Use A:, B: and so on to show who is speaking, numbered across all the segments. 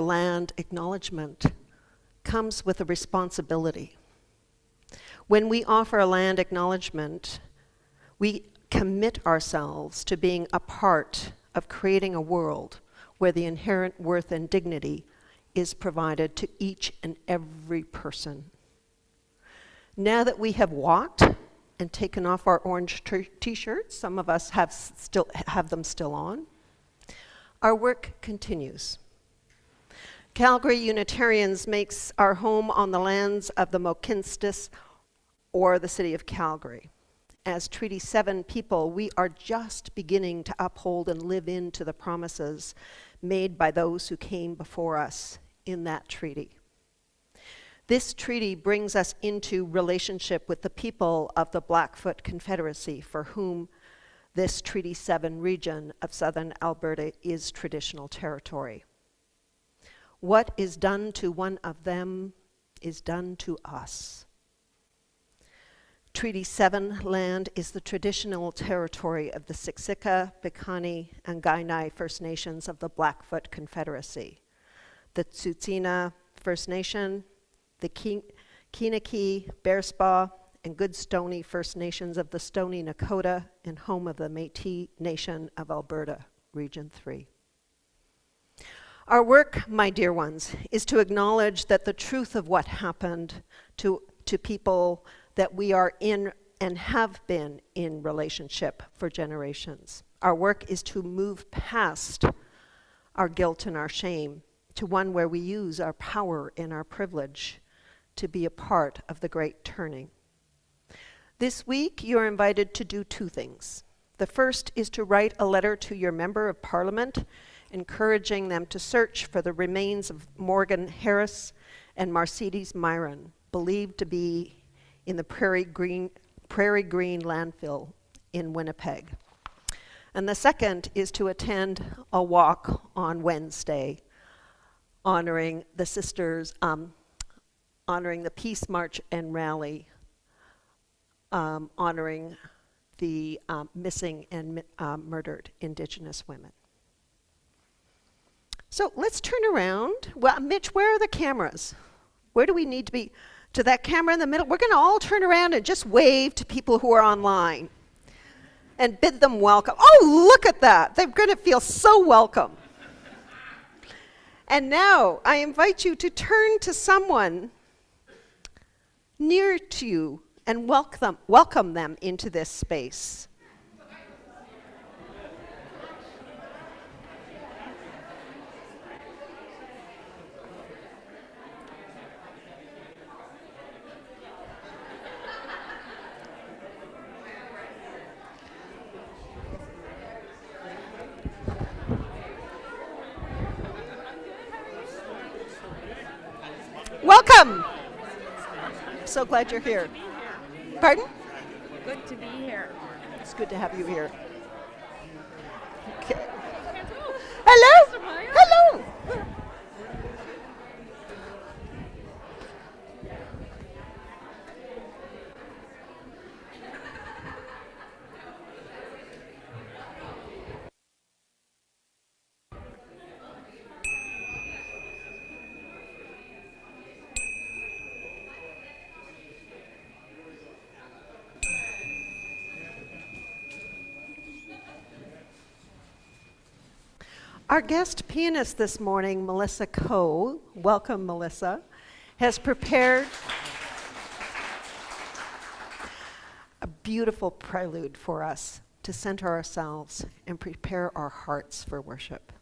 A: land acknowledgement comes with a responsibility. When we offer a land acknowledgement, we commit ourselves to being a part of creating a world where the inherent worth and dignity is provided to each and every person. Now that we have walked and taken off our orange t-shirts, some of us have them still on, our work continues. Calgary Unitarians makes our home on the lands of the Mohkinstsis, or the city of Calgary. As Treaty 7 people, we are just beginning to uphold and live into the promises made by those who came before us in that treaty. This treaty brings us into relationship with the people of the Blackfoot Confederacy, for whom this Treaty 7 region of southern Alberta is traditional territory. What is done to one of them is done to us. Treaty 7 land is the traditional territory of the Siksika, Piikani, and Kainai First Nations of the Blackfoot Confederacy, the Tsuut'ina First Nation, the Kiniki, Bearspaw, and Goodstoney First Nations of the Stoney Nakoda, and home of the Métis Nation of Alberta, Region 3. Our work, my dear ones, is to acknowledge that the truth of what happened to people that we are in and have been in relationship for generations. Our work is to move past our guilt and our shame to one where we use our power and our privilege to be a part of the great turning. This week, you're invited to do two things. The first is to write a letter to your member of parliament, encouraging them to search for the remains of Morgan Harris and Mercedes Myron, believed to be in the Prairie Green landfill in Winnipeg. And the second is to attend a walk on Wednesday, honoring the sisters, honoring the Peace March and Rally, honoring the missing and murdered Indigenous women. So let's turn around. Well, Mitch, where are the cameras? Where do we need to be? To that camera in the middle? We're going to all turn around and just wave to people who are online and bid them welcome. Oh, look at that. They're going to feel so welcome. And now I invite you to turn to someone near to you and welcome them into this space. Welcome. So glad you're here. Pardon?
B: Good to be here.
A: It's good to have you here. Okay. Hello. Hello. Our guest pianist this morning, Melissa Coe, welcome Melissa, has prepared a beautiful prelude for us to center ourselves and prepare our hearts for worship.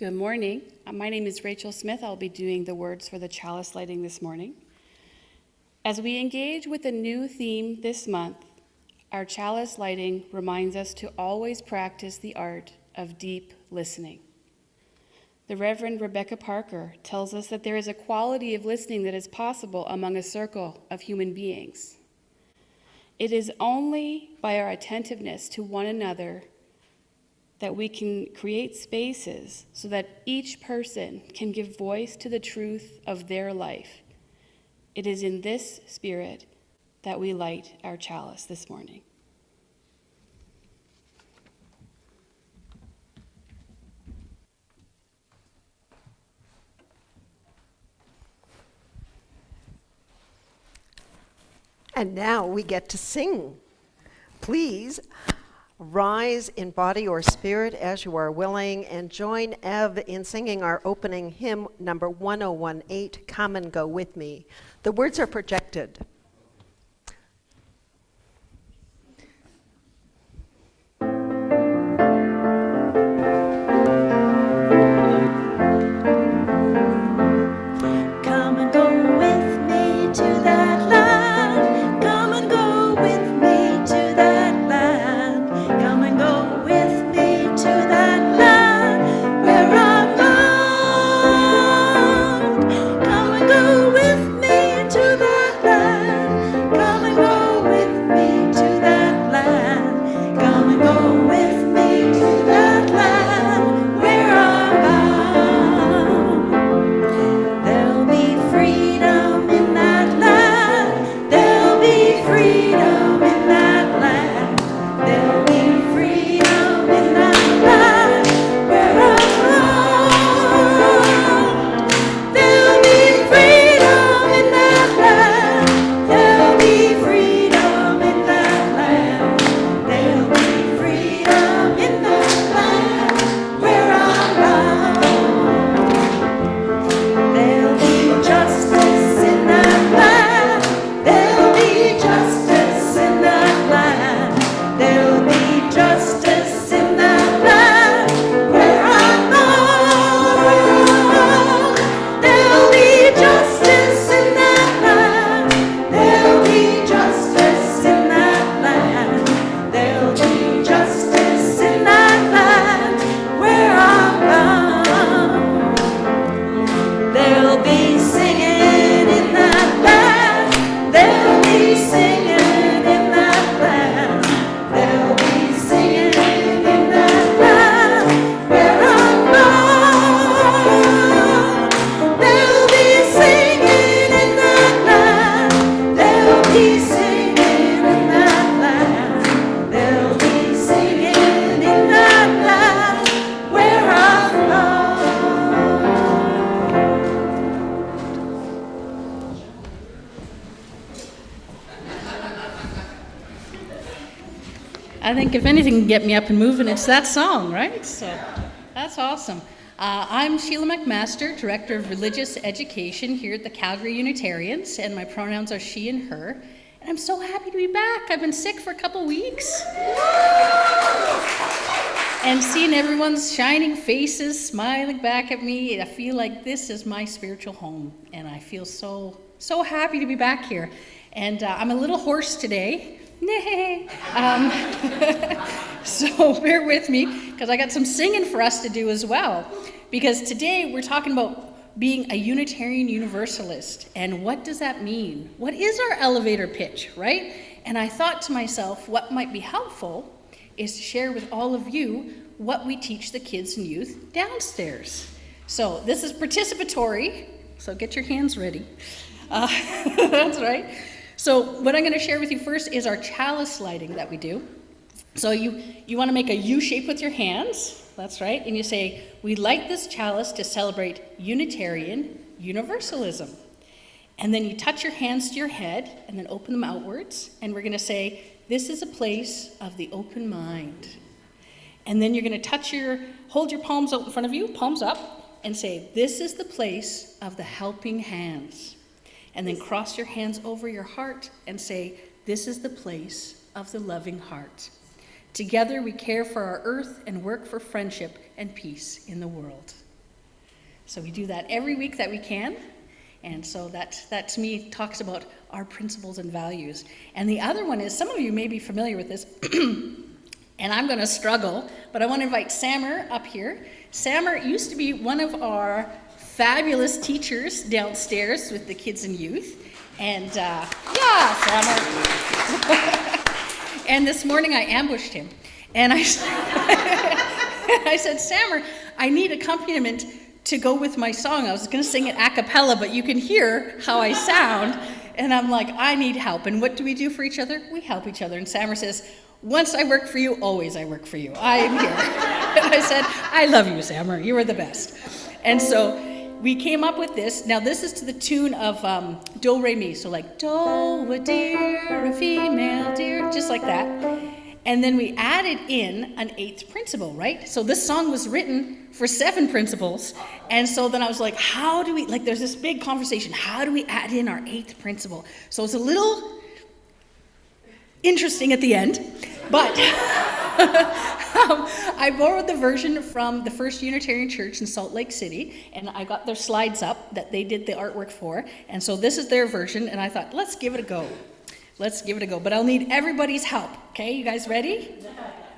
B: Good morning. My name is Rachel Smith. I'll be doing the words for the chalice lighting this morning. As we engage with a new theme this month, our chalice lighting reminds us to always practice the art of deep listening. The Reverend Rebecca Parker tells us that there is a quality of listening that is possible among a circle of human beings. It is only by our attentiveness to one another that we can create spaces so that each person can give voice to the truth of their life. It is in this spirit that we light our chalice this morning.
A: And now we get to sing. Please rise in body or spirit as you are willing and join Ev in singing our opening hymn, number 1018, Come and Go With Me. The words are projected.
C: Come and go with me to that land. Come and go with me to that land. Come and go with me to that land where I'm bound. Come and go with me to that land. Come and go with me to that land. Come and go with me to that land where I'm bound. There'll be freedom in that land. There'll be freedom in that land. There'll be freedom in that land where I'm bound. There'll be freedom in that land. There'll be freedom in that land. There'll be freedom in that land where I'm bound. There'll be justice in that land. There'll be justice in that land. There'll be justice in that land where I'm bound. There'll be justice in that land. There'll be justice in that land. There'll be justice in that land where I'm bound. There'll be singing in that land. There'll be singing in that land. There'll be singing in that land where I'm bound. There'll be singing in that land. There'll be singing in that land. There'll be singing in that land where I'm bound.
D: I think if anything can get me up and moving, it's that song, right? So that's awesome. I'm Sheila McMaster, Director of Religious Education here at the Calgary Unitarians, and my pronouns are she and her. And I'm so happy to be back. I've been sick for a couple weeks. And seeing everyone's shining faces, smiling back at me, I feel like this is my spiritual home. And I feel so happy to be back here. And I'm a little hoarse today. So bear with me, because I got some singing for us to do as well. Because today we're talking about being a Unitarian Universalist. And what does that mean? What is our elevator pitch, right? And I thought to myself, what might be helpful is to share with all of you what we teach the kids and youth downstairs. So this is participatory, so get your hands ready. That's right. So what I'm going to share with you first is our chalice lighting that we do. So you want to make a U shape with your hands, that's right, and you say, we light this chalice to celebrate Unitarian Universalism. And then you touch your hands to your head and then open them outwards, and we're going to say, this is a place of the open mind. And then you're going to hold your palms out in front of you, palms up, and say, this is the place of the helping hands. And then cross your hands over your heart and say, this is the place of the loving heart. Together we care for our earth and work for friendship and peace in the world. So we do that every week that we can. And so that to me talks about our principles and values. And the other one is, some of you may be familiar with this, and I'm going to struggle, but I want to invite Sammer up here. Sammer used to be one of our fabulous teachers downstairs with the kids and youth. And Sammer. And this morning I ambushed him. And I said, Sammer, I need accompaniment to go with my song. I was going to sing it a cappella, but you can hear how I sound. And I'm like, I need help. And what do we do for each other? We help each other. And Sammer says, once I work for you, always I work for you. I am here. And I said, I love you, Sammer. You are the best. And so we came up with this. Now this is to the tune of Do, Re, Mi. So like, do, a deer, a female deer, just like that. And then we added in an 8th principle, right? So this song was written for 7 principles. And so then I was like, how do we, like there's this big conversation, how do we add in our 8th principle? So it's a little interesting at the end, but I borrowed the version from the First Unitarian Church in Salt Lake City, and I got their slides up that they did the artwork for. And so this is their version, and I thought, let's give it a go. Let's give it a go, but I'll need everybody's help. Okay, you guys ready?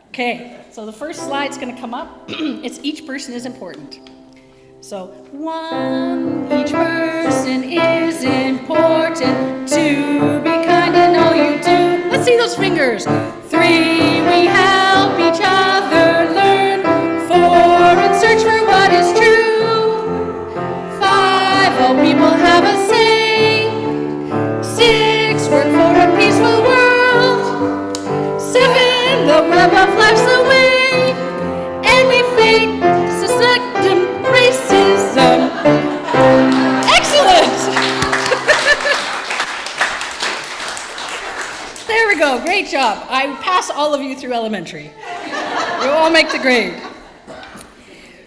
D: Okay, so the first slide's gonna come up. It's each person is important. So, 1, each person is important. 2, be kind in all you do. Let's see those fingers. 3, we help each other learn. 4, and search for what is true. 5, all people have a say. 6, work for a peaceful world. 7, the web of life's away. And we face system racism. Excellent! There we go, great job. I pass all of you through elementary. You all make the grade.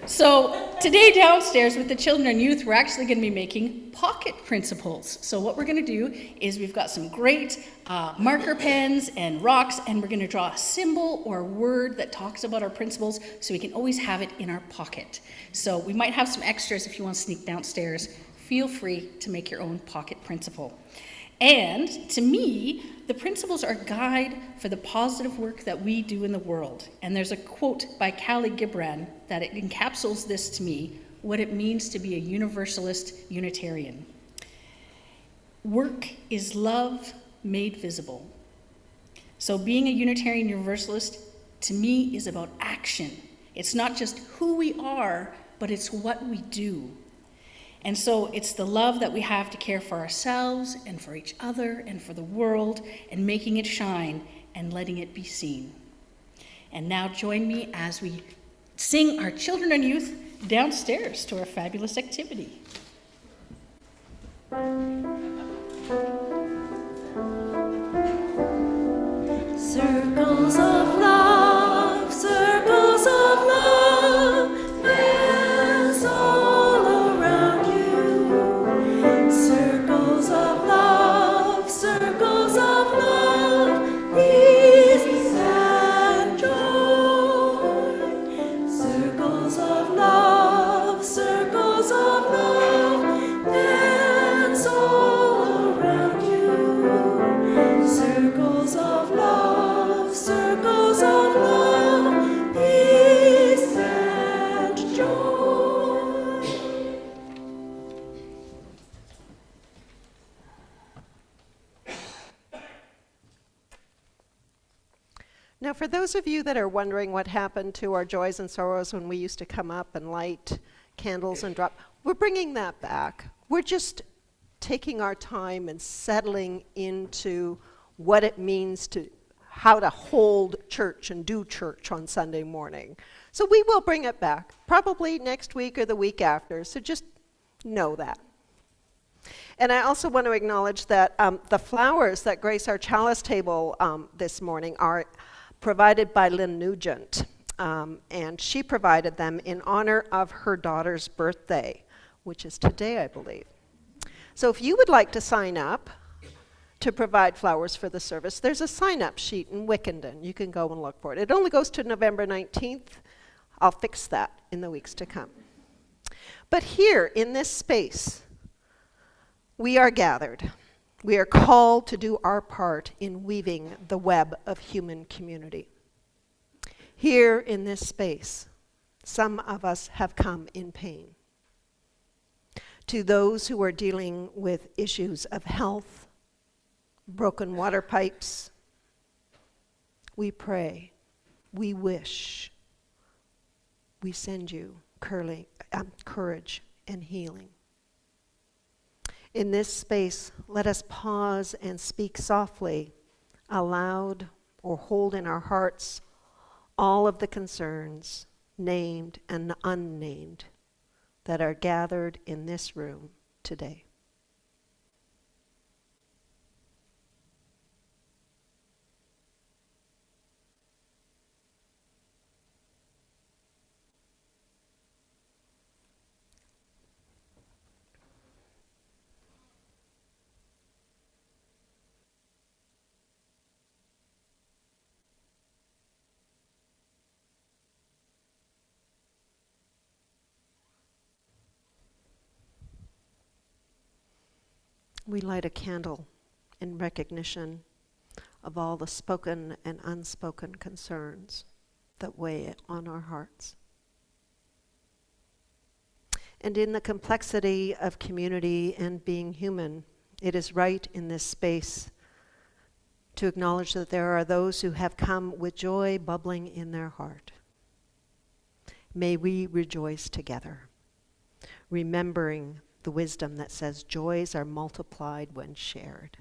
D: So today downstairs with the children and youth, we're actually going to be making pocket principles. So what we're going to do is we've got some great marker pens and rocks, and we're going to draw a symbol or a word that talks about our principles so we can always have it in our pocket. So we might have some extras if you want to sneak downstairs. Feel free to make your own pocket principle. And to me, the principles are a guide for the positive work that we do in the world. And there's a quote by Kali Gibran that it encapsulates this to me, what it means to be a Universalist Unitarian. Work is love made visible. So being a Unitarian Universalist, to me, is about action. It's not just who we are, but it's what we do. And so it's the love that we have to care for ourselves and for each other and for the world, and making it shine and letting it be seen. And now join me as we sing our children and youth downstairs to our fabulous activity.
C: Circles of love, circles of love, dance all around you. Circles of love, peace and joy. Circles of love, dance all around you. Circles of love, peace and joy.
A: Now, for those of you that are wondering what happened to our joys and sorrows when we used to come up and light candles and drop, we're bringing that back. We're just taking our time and settling into what it means to how to hold church and do church on Sunday morning. So we will bring it back, probably next week or the week after, so just know that. And I also want to acknowledge that the flowers that grace our chalice table this morning are provided by Lynn Nugent, and she provided them in honor of her daughter's birthday, which is today, I believe. So if you would like to sign up to provide flowers for the service, there's a sign-up sheet in Wickenden. You can go and look for it. It only goes to November 19th. I'll fix that in the weeks to come. But here in this space, we are gathered. We are called to do our part in weaving the web of human community. Here in this space, some of us have come in pain. To those who are dealing with issues of health, broken water pipes, we pray, we wish, we send you courage and healing. In this space, let us pause and speak softly, aloud, or hold in our hearts all of the concerns, named and unnamed, that are gathered in this room today. We light a candle in recognition of all the spoken and unspoken concerns that weigh on our hearts. And in the complexity of community and being human, it is right in this space to acknowledge that there are those who have come with joy bubbling in their heart. May we rejoice together, remembering the wisdom that says joys are multiplied when shared.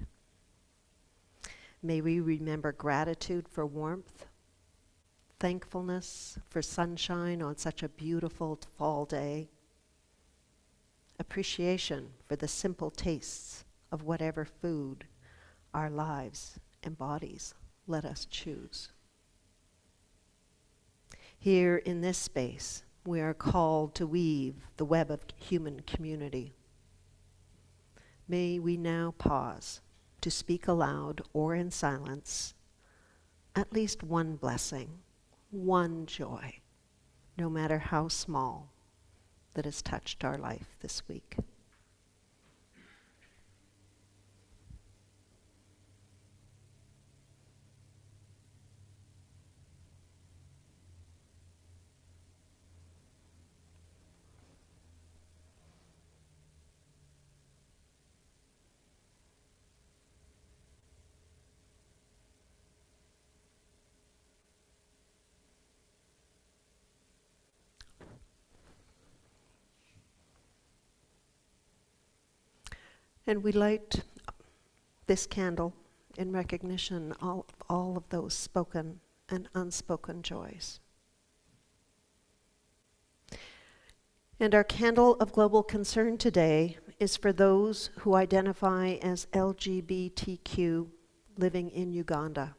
A: May we remember gratitude for warmth, thankfulness for sunshine on such a beautiful fall day, appreciation for the simple tastes of whatever food our lives and bodies let us choose. Here in this space, we are called to weave the web of human community. May we now pause to speak aloud or in silence at least one blessing, one joy, no matter how small, that has touched our life this week. And we light this candle in recognition of all of those spoken and unspoken joys. And our candle of global concern today is for those who identify as LGBTQ living in Uganda.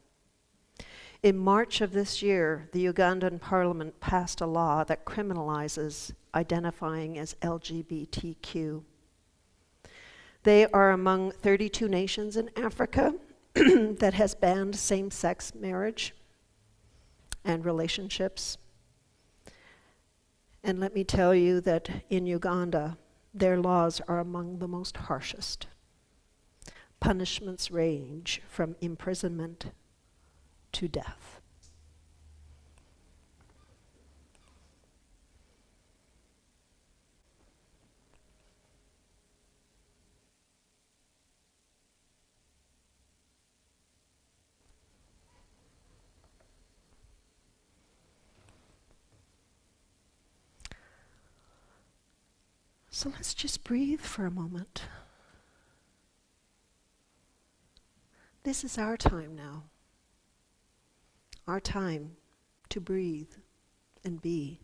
A: In March of this year, the Ugandan parliament passed a law that criminalizes identifying as LGBTQ. They are among 32 nations in Africa that has banned same-sex marriage and relationships. And let me tell you that in Uganda, their laws are among the most harshest. Punishments range from imprisonment to death. So let's just breathe for a moment. This is our time now. Our time to breathe and be.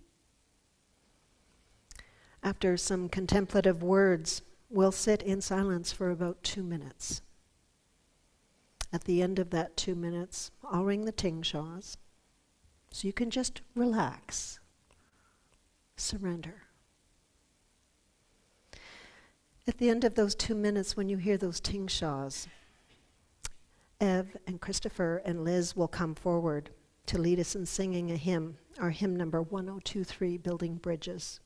A: After some contemplative words, we'll sit in silence for about 2 minutes. At the end of that 2 minutes, I'll ring the tingshaws, so you can just relax, surrender. At the end of those 2 minutes, when you hear those tingshaws, Ev and Christopher and Liz will come forward to lead us in singing a hymn, our hymn number 1023, Building Bridges.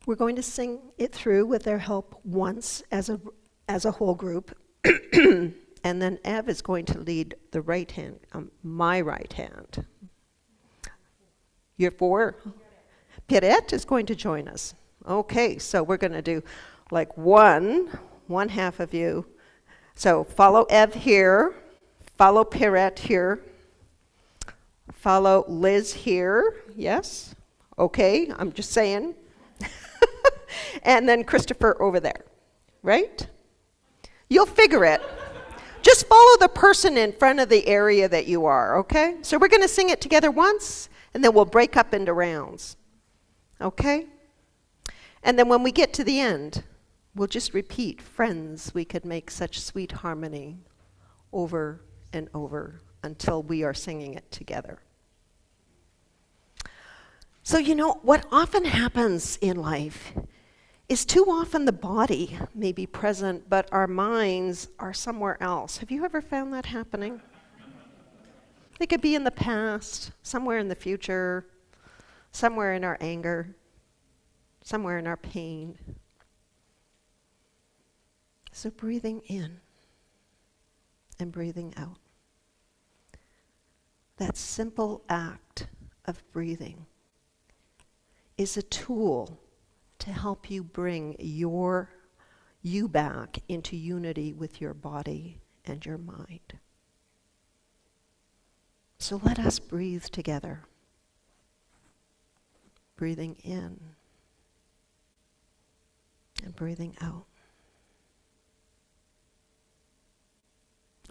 A: We're going to sing it through with their help once as a whole group. And then Ev is going to lead the right hand, my right hand. You're four? Pierrette is going to join us. Okay, so we're going to do like one half of you. So follow Ev here, follow Pierrette here, follow Liz here, yes? Okay, I'm just saying. And then Christopher over there, right? You'll figure it. Just follow the person in front of the area that you are, okay? So we're going to sing it together once, and then we'll break up into rounds, okay? And then when we get to the end, we'll just repeat, friends, we could make such sweet harmony over and over until we are singing it together. So you know, what often happens in life is too often the body may be present, but our minds are somewhere else. Have you ever found that happening? They could be in the past, somewhere in the future, somewhere in our anger, somewhere in our pain. So breathing in and breathing out. That simple act of breathing is a tool to help you bring you back into unity with your body and your mind. So let us breathe together. Breathing in and breathing out.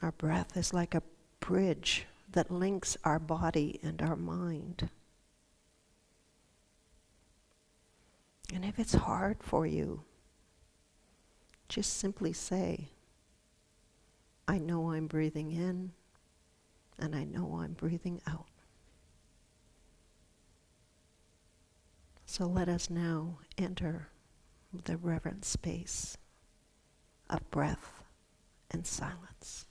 A: Our breath is like a bridge that links our body and our mind. And if it's hard for you, just simply say, I know I'm breathing in, and I know I'm breathing out. So let us now enter the reverent space of breath and silence.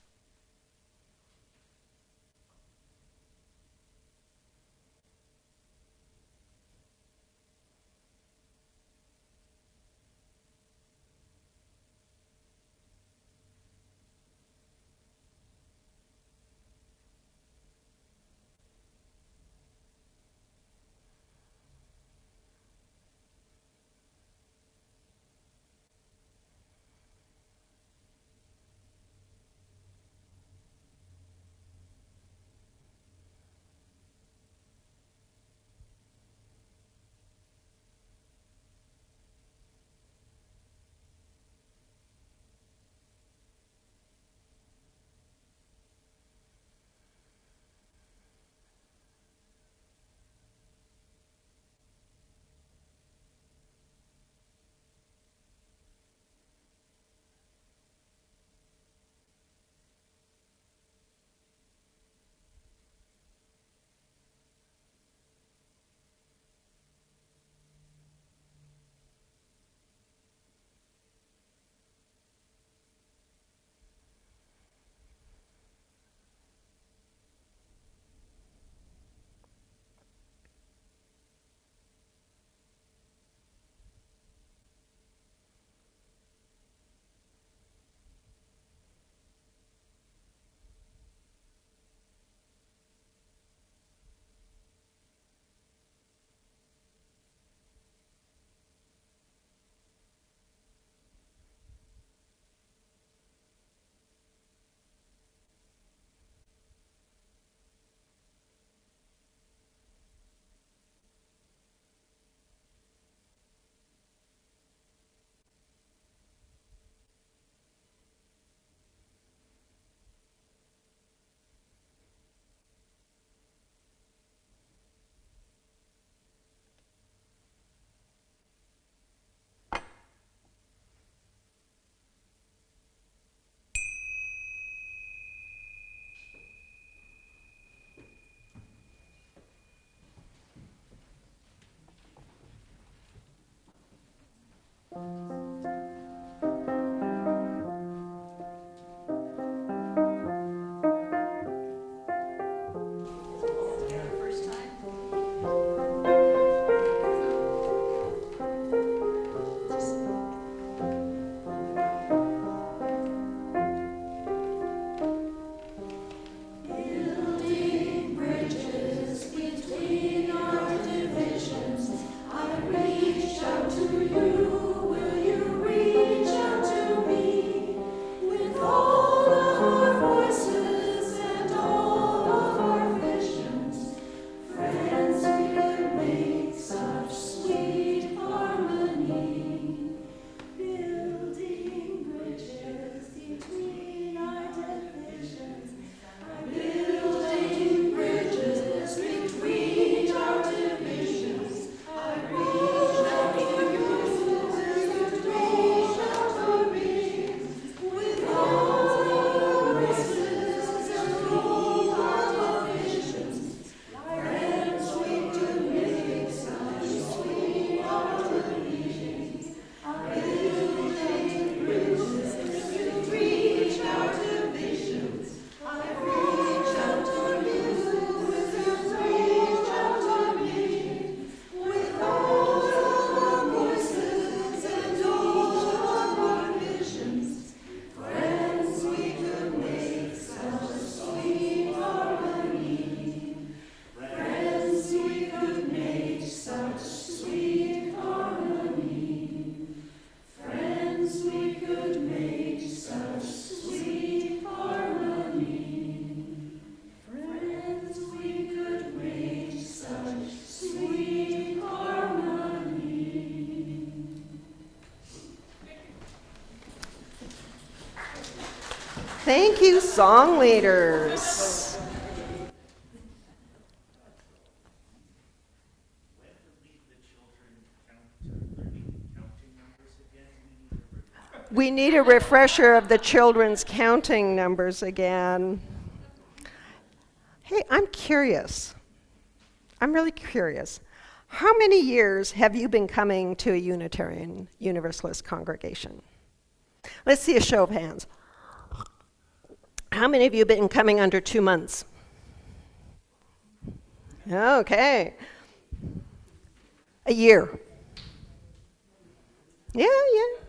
A: Thank you, song leaders. We need a refresher of the children's counting numbers again. Hey, I'm curious. I'm really curious. How many years have you been coming to a Unitarian Universalist congregation? Let's see a show of hands. How many of you have been coming under 2 months? Okay. A year. Yeah,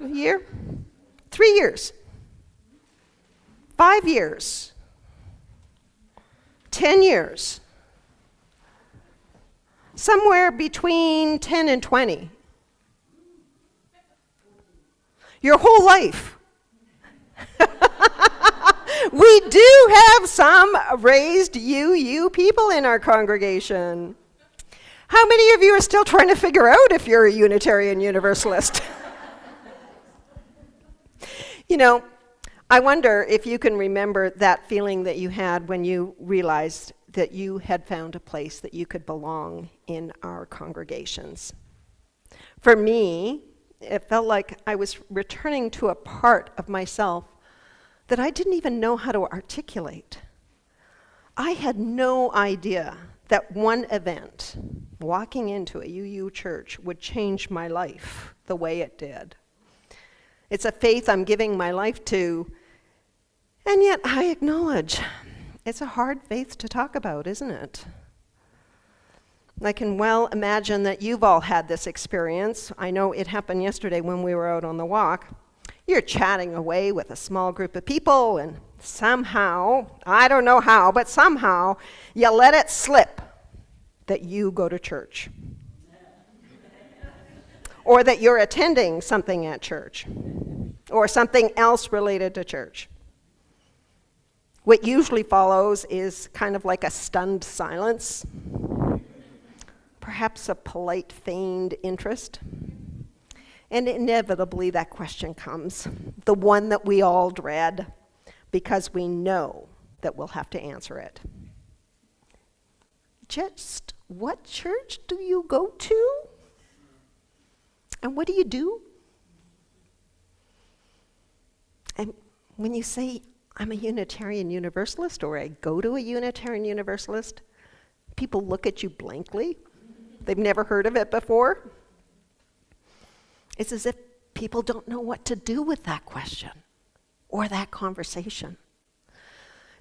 A: a year. 3 years. 5 years. 10 years. Somewhere between 10 and 20. Your whole life. We do have some raised UU people in our congregation. How many of you are still trying to figure out if you're a Unitarian Universalist? You know, I wonder if you can remember that feeling that you had when you realized that you had found a place that you could belong in our congregations. For me, it felt like I was returning to a part of myself that I didn't even know how to articulate. I had no idea that one event, walking into a UU church, would change my life the way it did. It's a faith I'm giving my life to, and yet I acknowledge it's a hard faith to talk about, isn't it? I can well imagine that you've all had this experience. I know it happened yesterday when we were out on the walk. You're chatting away with a small group of people, and somehow, I don't know how, but somehow, you let it slip that you go to church. Or that you're attending something at church. Or something else related to church. What usually follows is kind of like a stunned silence. Perhaps a polite feigned interest. And inevitably that question comes, the one that we all dread, because we know that we'll have to answer it. Just what church do you go to? And what do you do? And when you say, I'm a Unitarian Universalist, or I go to a Unitarian Universalist, people look at you blankly. They've never heard of it before. It's as if people don't know what to do with that question or that conversation.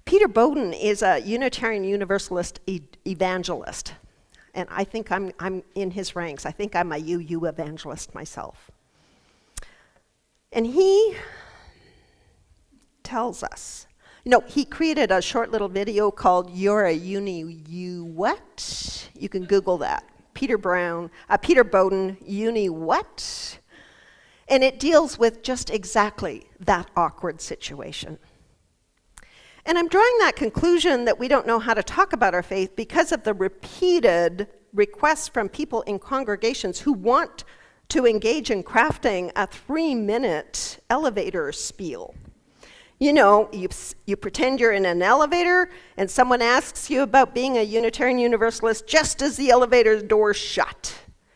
A: Peter Bowden is a Unitarian Universalist evangelist, and I think I'm in his ranks. I think I'm a UU evangelist myself. And he tells us, he created a short little video called You're a Uni What? You can Google that. Peter Bowden, Uni What? And it deals with just exactly that awkward situation. And I'm drawing that conclusion that we don't know how to talk about our faith because of the repeated requests from people in congregations who want to engage in crafting a 3-minute elevator spiel. You pretend you're in an elevator and someone asks you about being a Unitarian Universalist just as the elevator doors shut,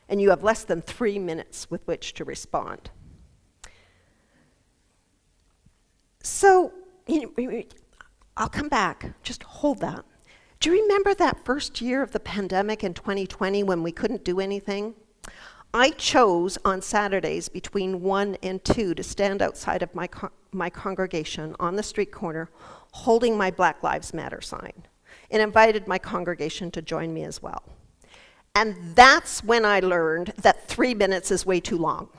A: and you have less than 3 minutes with which to respond. So, I'll come back. Just hold that. Do you remember that first year of the pandemic in 2020 when we couldn't do anything? I chose on Saturdays between 1 and 2 to stand outside of my congregation on the street corner holding my Black Lives Matter sign and invited my congregation to join me as well. And that's when I learned that 3 minutes is way too long.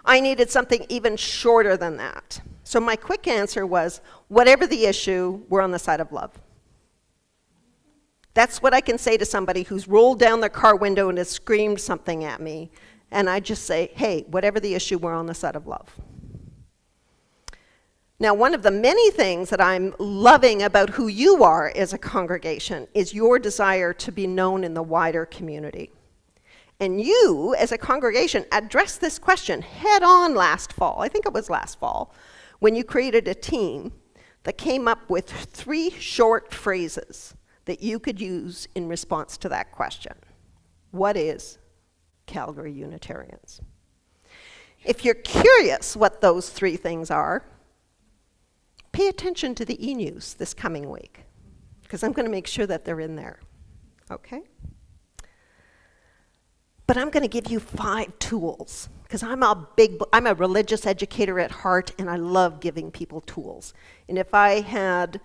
A: I needed something even shorter than that. So my quick answer was, whatever the issue, we're on the side of love. That's what I can say to somebody who's rolled down their car window and has screamed something at me. And I just say, hey, whatever the issue, we're on the side of love. Now, one of the many things that I'm loving about who you are as a congregation is your desire to be known in the wider community. And you, as a congregation, addressed this question head on last fall. I think it was last fall, when you created a team that came up with 3 short phrases that you could use in response to that question. What is Calgary Unitarians? If you're curious what those 3 things are, pay attention to the e-news this coming week, because I'm going to make sure that they're in there, okay? But I'm going to give you 5 tools, because I'm a religious educator at heart, and I love giving people tools. And if I had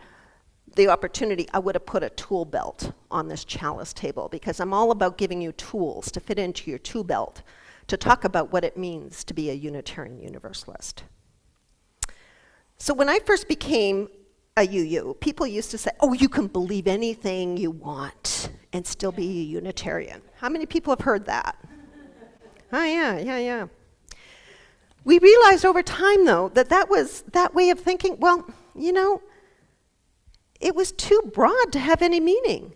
A: the opportunity, I would have put a tool belt on this chalice table, because I'm all about giving you tools to fit into your tool belt to talk about what it means to be a Unitarian Universalist. So when I first became a UU, people used to say, oh, you can believe anything you want and still be a Unitarian. How many people have heard that? Oh, yeah. We realized over time, though, that way of thinking, well, you know, it was too broad to have any meaning.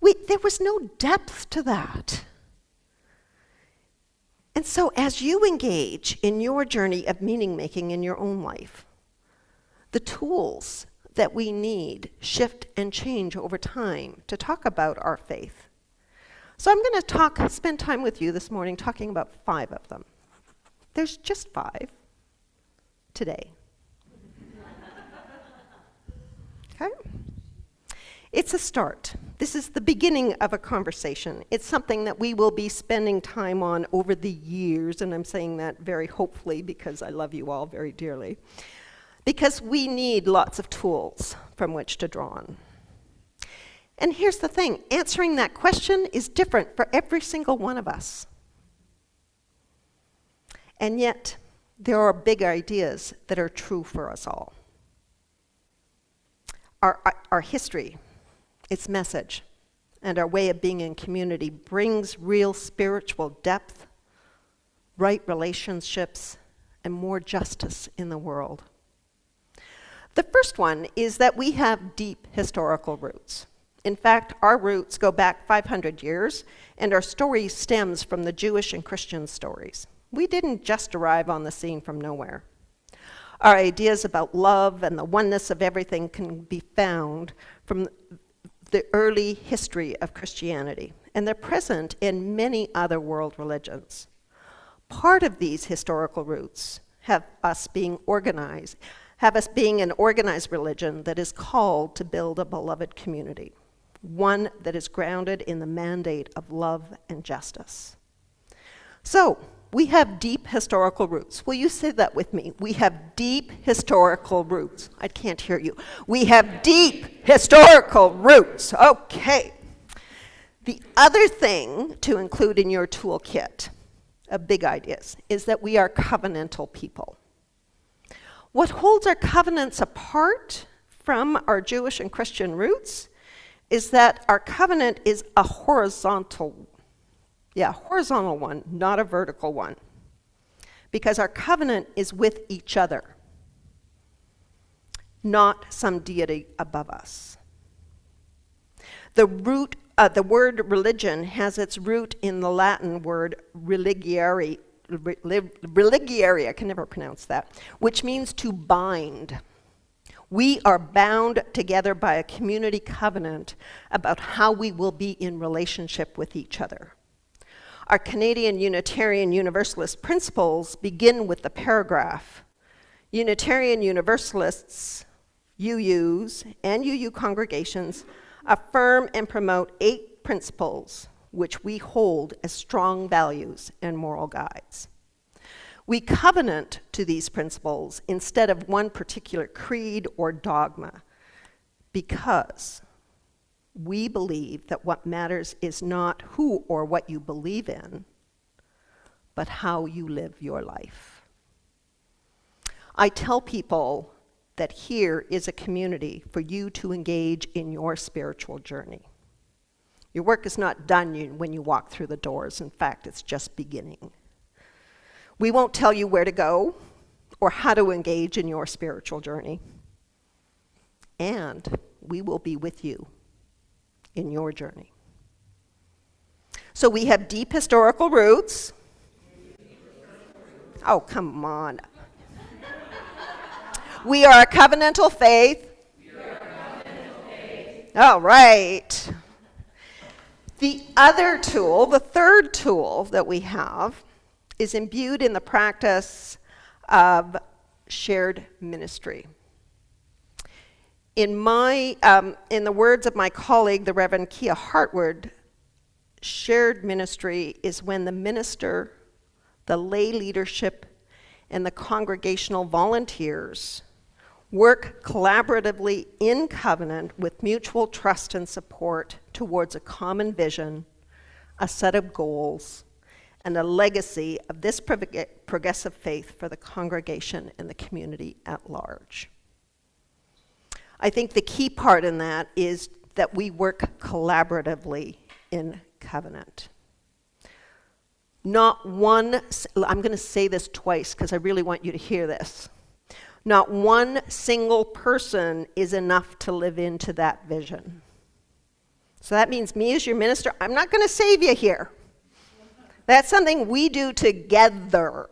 A: There was no depth to that. And so as you engage in your journey of meaning making in your own life, the tools that we need shift and change over time to talk about our faith. So I'm going to spend time with you this morning talking about 5 of them. There's just 5 today. Okay? It's a start. This is the beginning of a conversation. It's something that we will be spending time on over the years, and I'm saying that very hopefully because I love you all very dearly. Because we need lots of tools from which to draw on. And here's the thing, answering that question is different for every single one of us. And yet, there are big ideas that are true for us all. Our history, its message, and our way of being in community brings real spiritual depth, right relationships, and more justice in the world. The first one is that we have deep historical roots. In fact, our roots go back 500 years, and our story stems from the Jewish and Christian stories. We didn't just arrive on the scene from nowhere. Our ideas about love and the oneness of everything can be found from the early history of Christianity, and they're present in many other world religions. Part of these historical roots have us being an organized religion that is called to build a beloved community, one that is grounded in the mandate of love and justice. So, we have deep historical roots. Will you say that with me? We have deep historical roots. I can't hear you. We have deep historical roots. Okay. The other thing to include in your toolkit of big ideas is that we are covenantal people. What holds our covenants apart from our Jewish and Christian roots is that our covenant is a horizontal one, not a vertical one. Because our covenant is with each other, not some deity above us. The word religion has its root in the Latin word religiare, I can never pronounce that, which means to bind. We are bound together by a community covenant about how we will be in relationship with each other. Our Canadian Unitarian Universalist principles begin with the paragraph, Unitarian Universalists, UUs, and UU congregations affirm and promote 8 principles which we hold as strong values and moral guides. We covenant to these principles instead of one particular creed or dogma because we believe that what matters is not who or what you believe in, but how you live your life. I tell people that here is a community for you to engage in your spiritual journey. Your work is not done when you walk through the doors. In fact, it's just beginning. We won't tell you where to go or how to engage in your spiritual journey. And we will be with you in your journey. So we have deep historical roots. Oh, come on. We are a covenantal faith. All right. The other tool, the third tool that we have, is imbued in the practice of shared ministry. In the words of my colleague, the Reverend Kia Hartward, shared ministry is when the minister, the lay leadership, and the congregational volunteers work collaboratively in covenant with mutual trust and support towards a common vision, a set of goals, and a legacy of this progressive faith for the congregation and the community at large. I think the key part in that is that we work collaboratively in covenant. Not one, I'm going to say this twice because I really want you to hear this. Not one single person is enough to live into that vision. So that means me as your minister, I'm not going to save you here. That's something we do together.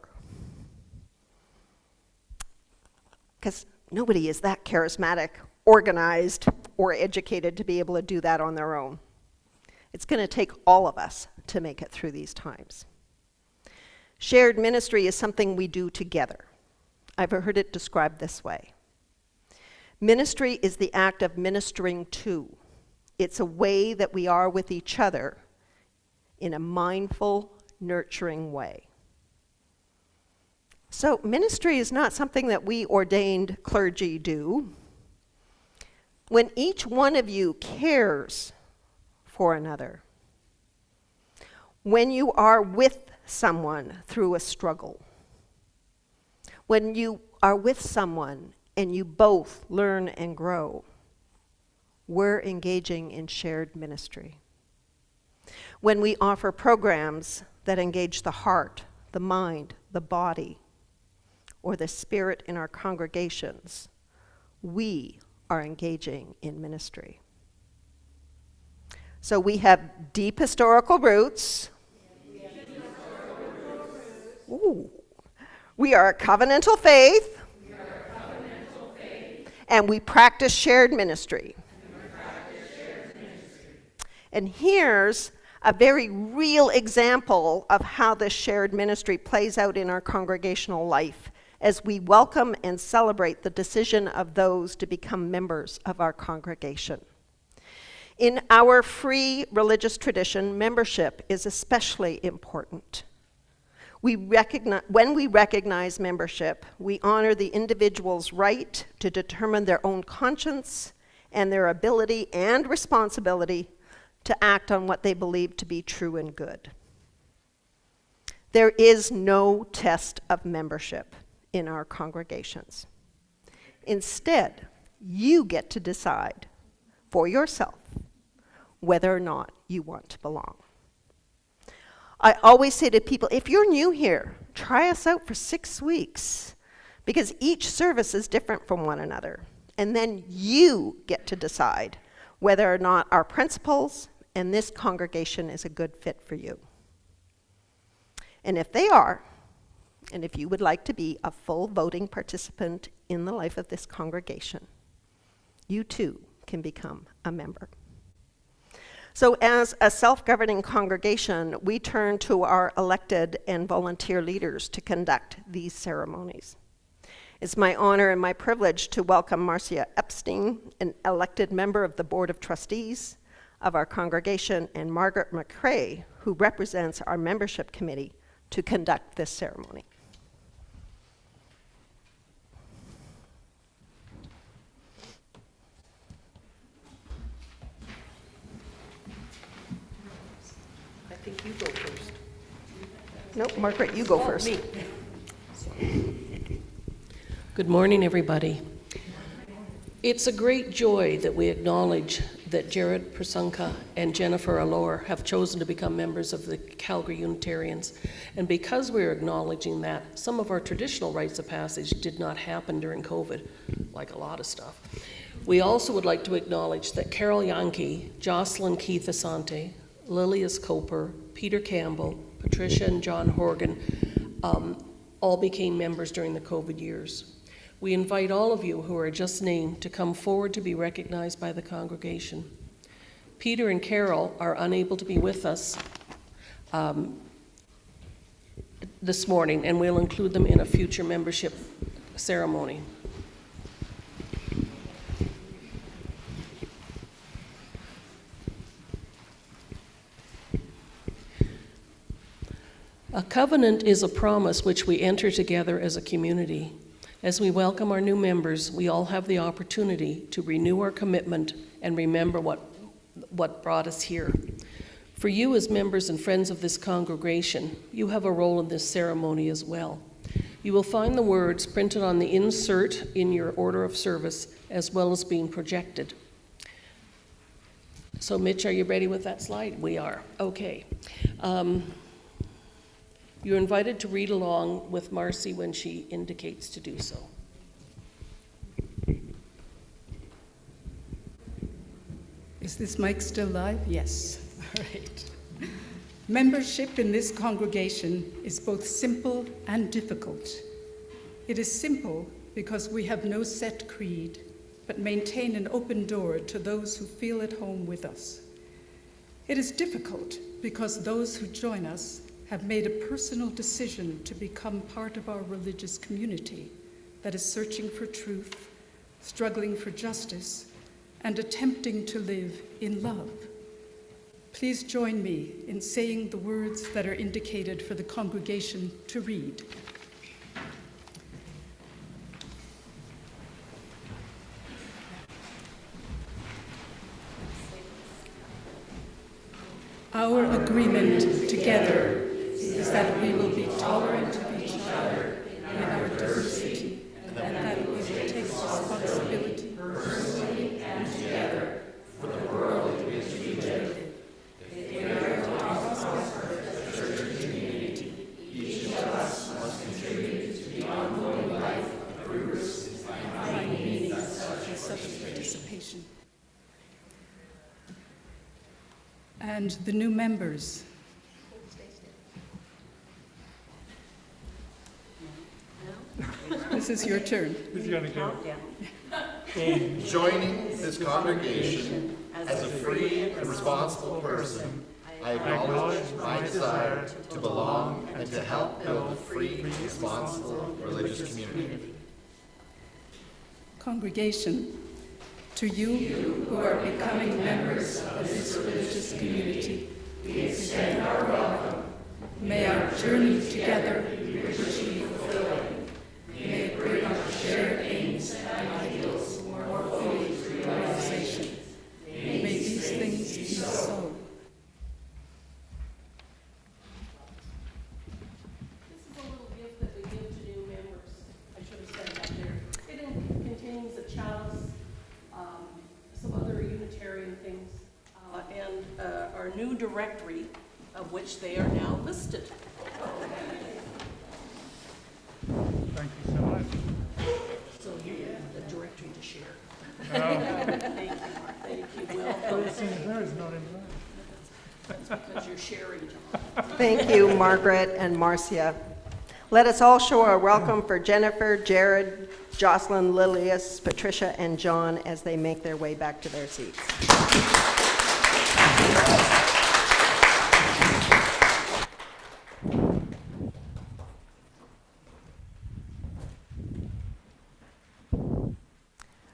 A: Because nobody is that charismatic, organized, or educated to be able to do that on their own. It's going to take all of us to make it through these times. Shared ministry is something we do together. I've heard it described this way. Ministry is the act of ministering to. It's a way that we are with each other in a mindful, nurturing way. So ministry is not something that we ordained clergy do. When each one of you cares for another, when you are with someone through a struggle, when you are with someone and you both learn and grow, we're engaging in shared ministry. When we offer programs that engage the heart, the mind, the body, or the spirit in our congregations, we are engaging in ministry. So we have deep historical roots. Ooh. We are a covenantal faith. And we practice shared ministry. And here's a very real example of how this shared ministry plays out in our congregational life as we welcome and celebrate the decision of those to become members of our congregation. In our free religious tradition, membership is especially important. When we recognize membership, we honor the individual's right to determine their own conscience and their ability and responsibility to act on what they believe to be true and good. There is no test of membership in our congregations. Instead, you get to decide for yourself whether or not you want to belong. I always say to people, if you're new here, try us out for 6 weeks, because each service is different from one another. And then you get to decide whether or not our principles and this congregation is a good fit for you. And if they are, and if you would like to be a full voting participant in the life of this congregation, you too can become a member. So as a self-governing congregation, we turn to our elected and volunteer leaders to conduct these ceremonies. It's my honor and my privilege to welcome Marcia Epstein, an elected member of the Board of Trustees of our congregation, and Margaret McCrae, who represents our membership committee, to conduct this ceremony. I think you go first. Nope, Margaret, you go first.
E: Me. Good morning, everybody. It's a great joy that we acknowledge that Jared Prasunka and Jennifer Allure have chosen to become members of the Calgary Unitarians. And because we're acknowledging that, some of our traditional rites of passage did not happen during COVID, like a lot of stuff. We also would like to acknowledge that Carol Yankee, Jocelyn Keith Asante, Lilias Coper, Peter Campbell, Patricia and John Horgan all became members during the COVID years. We invite all of you who are just named to come forward to be recognized by the congregation. Peter and Carol are unable to be with us this morning, and we'll include them in a future membership ceremony. A covenant is a promise which we enter together as a community. As we welcome our new members, we all have the opportunity to renew our commitment and remember what brought us here. For you as members and friends of this congregation, you have a role in this ceremony as well. You will find the words printed on the insert in your order of service, as well as being projected. So Mitch, are you ready with that slide? We are. Okay. You're invited to read along with Marcy when she indicates to do so.
F: Is this mic still live? Yes. All right. Membership in this congregation is both simple and difficult. It is simple because we have no set creed, but maintain an open door to those who feel at home with us. It is difficult because those who join us have made a personal decision to become part of our religious community that is searching for truth, struggling for justice, and attempting to live in love. Please join me in saying the words that are indicated for the congregation to read. Our agreement together is that we will be tolerant of each other in our diversity, and that we will take responsibility personally and together for the world in which we live. In order to prosper as a church community, each of us must contribute to the ongoing life of Bruce and find meaning such as such participation. And the new members. This is your turn.
G: In joining this congregation as a free and responsible person, I acknowledge my desire to belong and to help build a free, responsible religious community.
F: Congregation, to you who are becoming members of this religious community, we extend our welcome. May our journey together be richly fulfilling. May it bring our shared aims and ideals more fully to realization. May these things be so.
E: This is a little gift that we give to new members. I should have said that there. It contains a chalice, some other Unitarian things, and our new directory, of which they are now listed.
H: Thank you so much.
E: So you have the directory to share.
H: Oh,
E: Thank you, Will.
H: it's in there, it's not in there.
E: That's because you're sharing, John.
A: Thank you, Margaret and Marcia. Let us all show our welcome for Jennifer, Jared, Jocelyn, Lilius, Patricia, and John as they make their way back to their seats.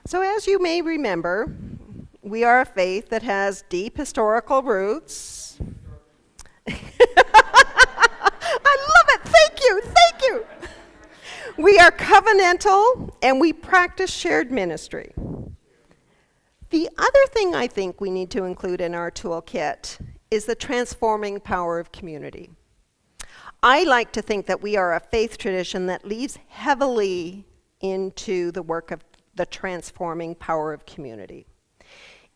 A: So as you may remember, we are a faith that has deep historical roots. I love it. Thank you. Thank you. We are covenantal and we practice shared ministry. The other thing I think we need to include in our toolkit is the transforming power of community. I like to think that we are a faith tradition that leans heavily into the work of the transforming power of community.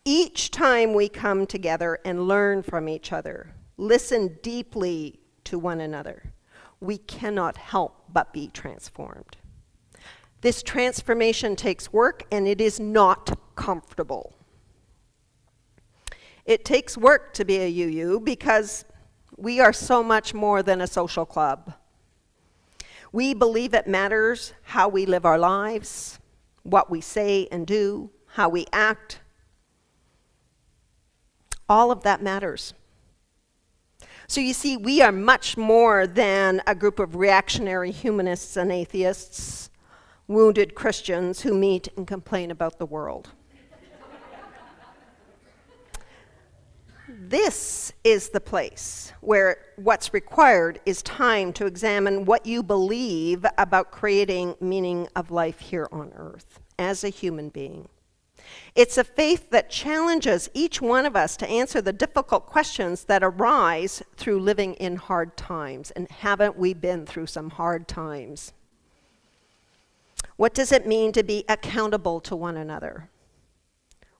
A: Each time we come together and learn from each other, listen deeply to one another, we cannot help but be transformed. This transformation takes work and it is not comfortable. It takes work to be a UU because we are so much more than a social club. We believe it matters how we live our lives, what we say and do, how we act. All of that matters. So you see, we are much more than a group of reactionary humanists and atheists, wounded Christians who meet and complain about the world. This is the place where what's required is time to examine what you believe about creating meaning of life here on earth as a human being. It's a faith that challenges each one of us to answer the difficult questions that arise through living in hard times. And haven't we been through some hard times? What does it mean to be accountable to one another?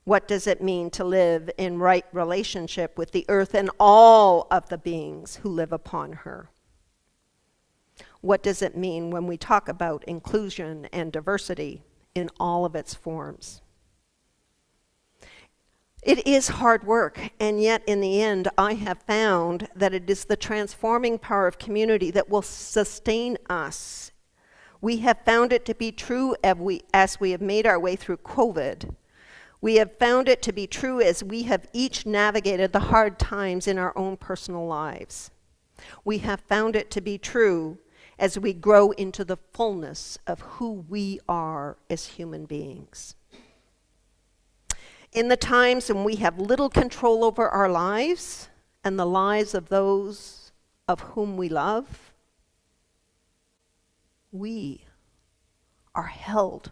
A: What does it mean to live in right relationship with the earth and all of the beings who live upon her? What does it mean when we talk about inclusion and diversity in all of its forms? It is hard work, and yet in the end, I have found that it is the transforming power of community that will sustain us. We have found it to be true as we have made our way through COVID. We have found it to be true as we have each navigated the hard times in our own personal lives. We have found it to be true as we grow into the fullness of who we are as human beings. In the times when we have little control over our lives and the lives of those of whom we love, we are held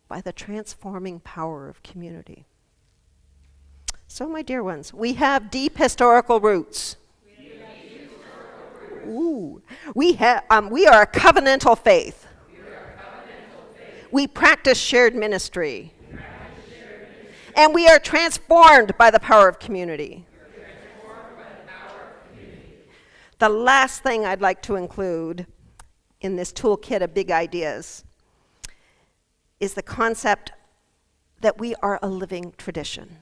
A: by the transforming power of community. So, my dear ones, we have deep historical roots. Ooh, we are a covenantal faith. We practice shared ministry. And we are transformed by the power of community. The last thing I'd like to include in this toolkit of big ideas is the concept that we are a living tradition.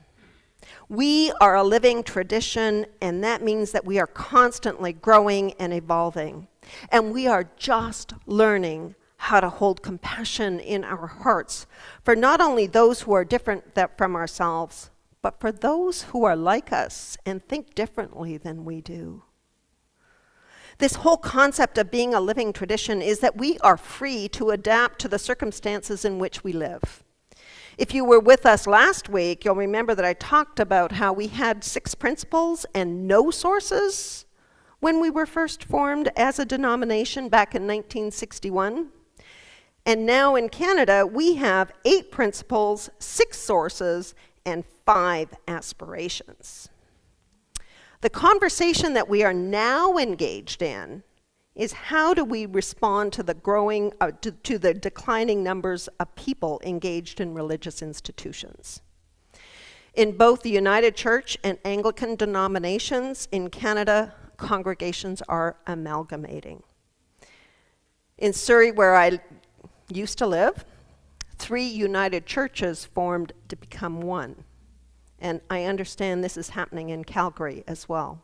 A: We are a living tradition, and that means that we are constantly growing and evolving. And we are just learning how to hold compassion in our hearts for not only those who are different from ourselves, but for those who are like us and think differently than we do. This whole concept of being a living tradition is that we are free to adapt to the circumstances in which we live. If you were with us last week, you'll remember that I talked about how we had 6 principles and no sources when we were first formed as a denomination back in 1961. And now in Canada, we have 8 principles, 6 sources, and 5 aspirations. The conversation that we are now engaged in is how do we respond to the declining numbers of people engaged in religious institutions. In both the United Church and Anglican denominations in Canada, congregations are amalgamating. In Surrey, where I used to live, 3 united churches formed to become one. And I understand this is happening in Calgary as well.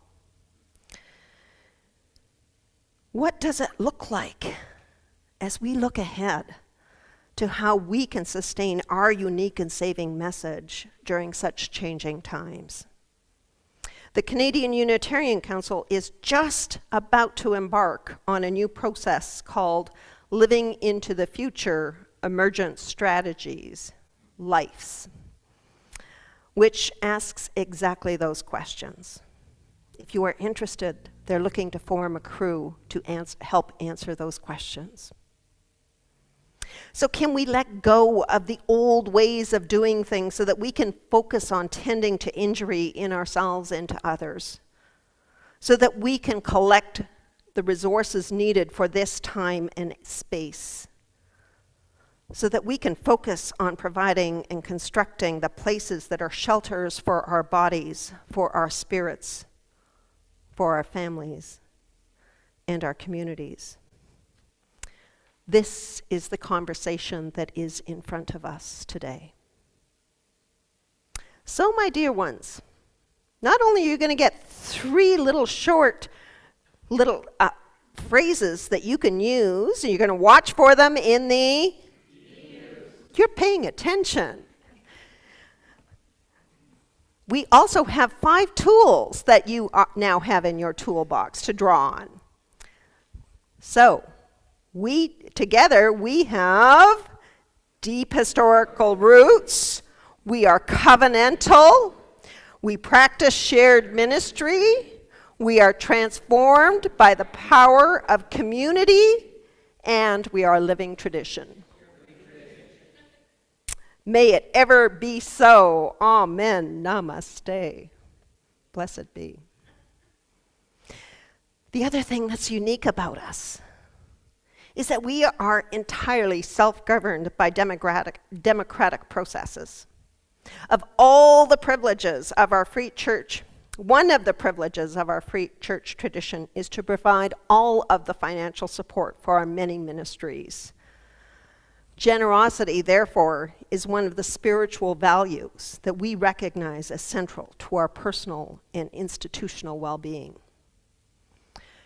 A: What does it look like as we look ahead to how we can sustain our unique and saving message during such changing times? The Canadian Unitarian Council is just about to embark on a new process called Living into the Future Emergent Strategies, LIFES, which asks exactly those questions. If you are interested, they're looking to form a crew to help answer those questions. So can we let go of the old ways of doing things so that we can focus on tending to injury in ourselves and to others? So that we can collect the resources needed for this time and space, so that we can focus on providing and constructing the places that are shelters for our bodies, for our spirits, for our families, and our communities. This is the conversation that is in front of us today. So, my dear ones, not only are you going to get 3 little short phrases that you can use, and you're going to watch for them in the... You're paying attention. We also have 5 tools that you now have in your toolbox to draw on. So, together we have deep historical roots, we are covenantal, we practice shared ministry, we are transformed by the power of community, and we are a living tradition. May it ever be so. Amen. Namaste. Blessed be. The other thing that's unique about us is that we are entirely self-governed by democratic processes. Of all the privileges of our free church, one of the privileges of our free church tradition is to provide all of the financial support for our many ministries. Generosity, therefore, is one of the spiritual values that we recognize as central to our personal and institutional well-being.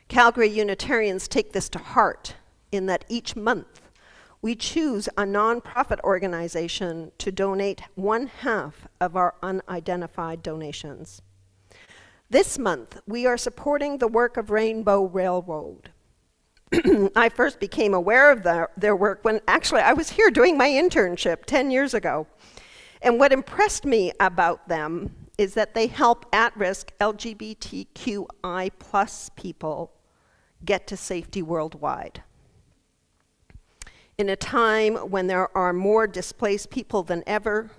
A: Calgary Unitarians take this to heart in that each month we choose a nonprofit organization to donate 1/2 of our unidentified donations. This month, we are supporting the work of Rainbow Railroad. I first became aware of their work when actually I was here doing my internship 10 years ago. And what impressed me about them is that they help at-risk LGBTQI+ people get to safety worldwide. In a time when there are more displaced people than ever,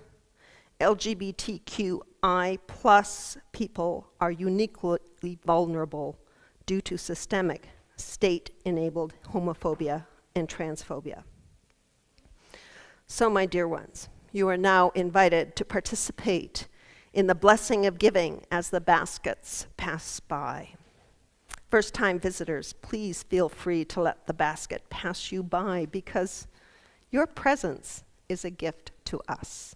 A: LGBTQI+ people are uniquely vulnerable due to systemic state-enabled homophobia and transphobia. So, my dear ones, you are now invited to participate in the blessing of giving as the baskets pass by. First-time visitors, please feel free to let the basket pass you by because your presence is a gift to us.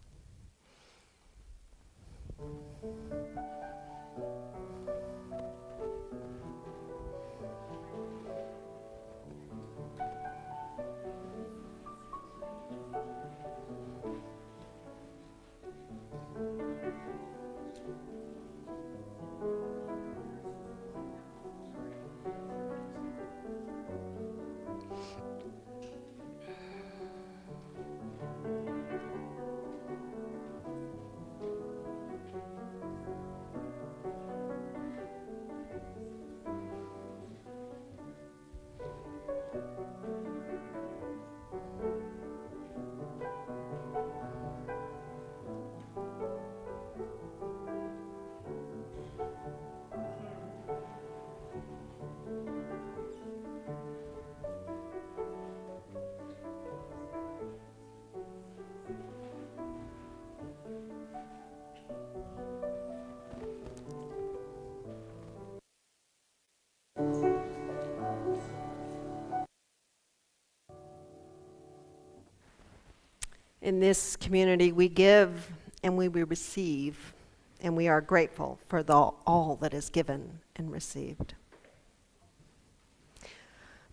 A: In this community, we give and we receive, and we are grateful for all that is given and received.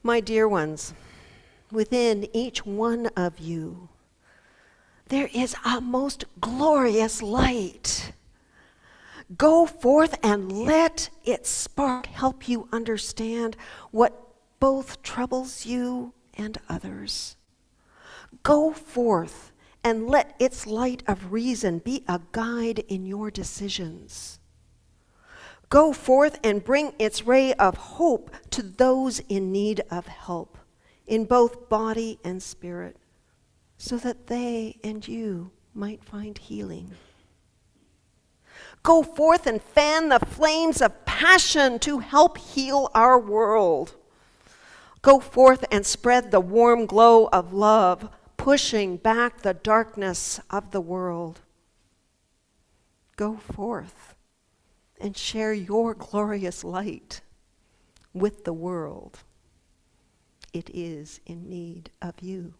A: My dear ones, within each one of you, there is a most glorious light. Go forth and let its spark help you understand what both troubles you and others. Go forth and let its light of reason be a guide in your decisions. Go forth and bring its ray of hope to those in need of help, in both body and spirit, so that they and you might find healing. Go forth and fan the flames of passion to help heal our world. Go forth and spread the warm glow of love, pushing back the darkness of the world. Go forth and share your glorious light with the world. It is in need of you.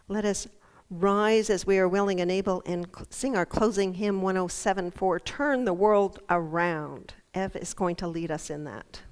A: Let us rise as we are willing and able and sing our closing hymn 107 for Turn the World Around. Ev is going to lead us in that.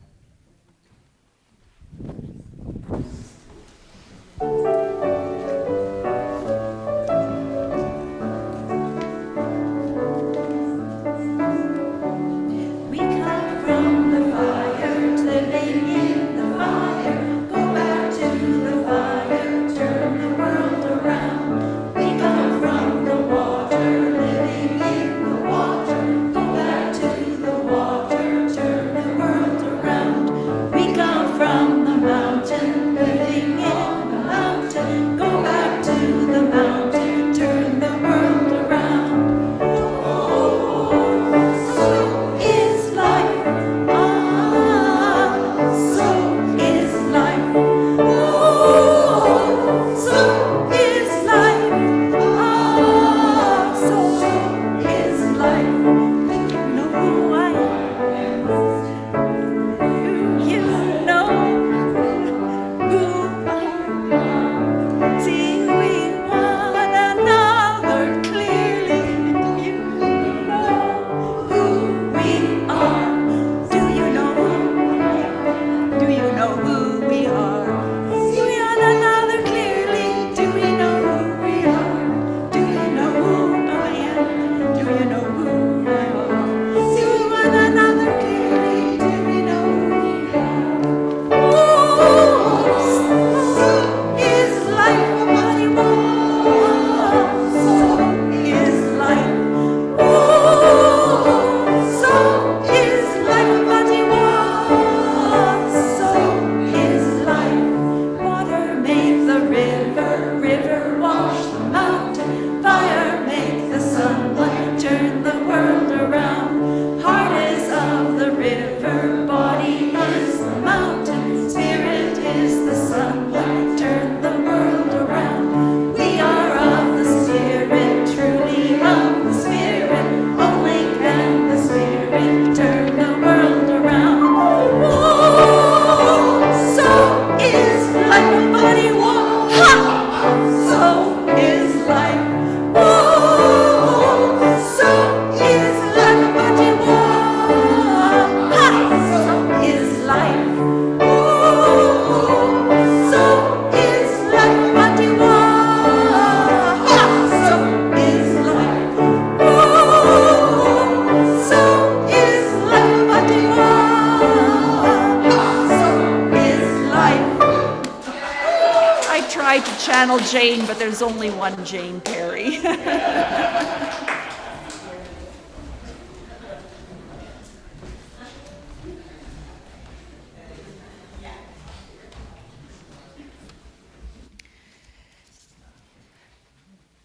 C: channel Jane, but there's only one Jane Perry.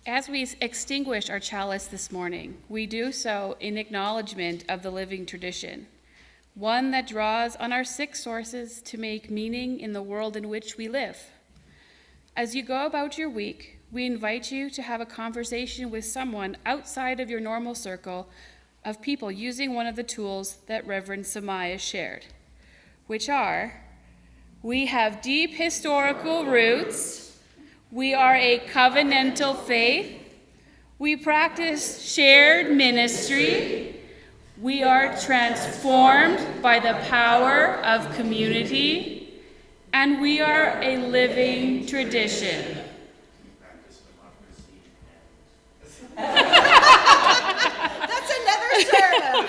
B: As we extinguish our chalice this morning, we do so in acknowledgement of the living tradition, one that draws on our 6 sources to make meaning in the world in which we live. As you go about your week, we invite you to have a conversation with someone outside of your normal circle of people using one of the tools that Reverend Samaya shared, which are, we have deep historical roots, we are a covenantal faith, we practice shared ministry, we are transformed by the power of community, and we are a living tradition.
A: That's another sermon.